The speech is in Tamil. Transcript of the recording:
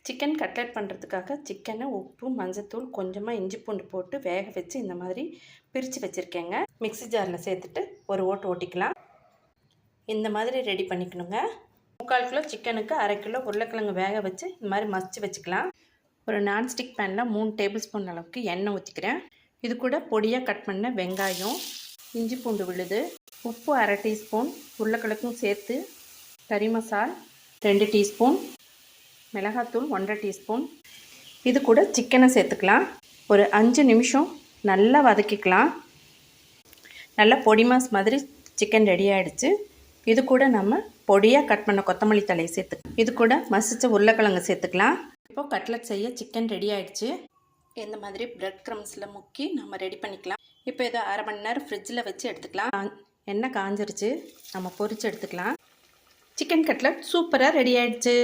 சிக்கன் கட்லெட் பண்ணுறதுக்காக சிக்கனை உப்பு மஞ்சத்தூள் கொஞ்சமாக இஞ்சி பூண்டு போட்டு வேக வச்சு இந்த மாதிரி பிரித்து வச்சுருக்கேங்க. மிக்ஸி ஜாரில் சேர்த்துட்டு ஒரு ஓட்டு ஓட்டிக்கலாம். இந்த மாதிரி ரெடி பண்ணிக்கணுங்க. 3/4 கிலோ சிக்கனுக்கு 1/2 கிலோ உருளைக்கிழங்கு வேக வச்சு இந்த மாதிரி மசிச்சு வச்சுக்கலாம். ஒரு நான்ஸ்டிக் பேனில் 3 டேபிள் ஸ்பூன் அளவுக்கு எண்ணெய் ஊற்றிக்கிறேன். இது கூட பொடியாக கட் பண்ண வெங்காயம், இஞ்சி பூண்டு விழுது, உப்பு 1/2 டீஸ்பூன், உருளைக்கிழங்கும் சேர்த்து கறி மசால் 2 டீஸ்பூன், மிளகாத்தூள் 1/2 டீஸ்பூன். இது கூட சிக்கனை சேர்த்துக்கலாம். ஒரு 5 நிமிஷம் நல்லா வதக்கிக்கலாம். நல்லா பொடி மாஸ் மாதிரி சிக்கன் ரெடி ஆகிடுச்சு. இது கூட நம்ம பொடியாக கட் பண்ண கொத்தமல்லி தலையை சேர்த்துக்கலாம். இது கூட மசிச்ச உருளைக்கிழங்கு சேர்த்துக்கலாம். இப்போது கட்லெட் செய்ய சிக்கன் ரெடி ஆகிடுச்சு. இந்த மாதிரி பிரெட் க்ரம்ஸில் முக்கி நம்ம ரெடி பண்ணிக்கலாம். இப்போ இதை 1/2 மணி நேரம் ஃப்ரிட்ஜில் வச்சு எடுத்துக்கலாம். எண்ணெய் காஞ்சிருச்சு, நம்ம பொரித்து எடுத்துக்கலாம். சிக்கன் கட்லெட் சூப்பராக ரெடி ஆகிடுச்சு.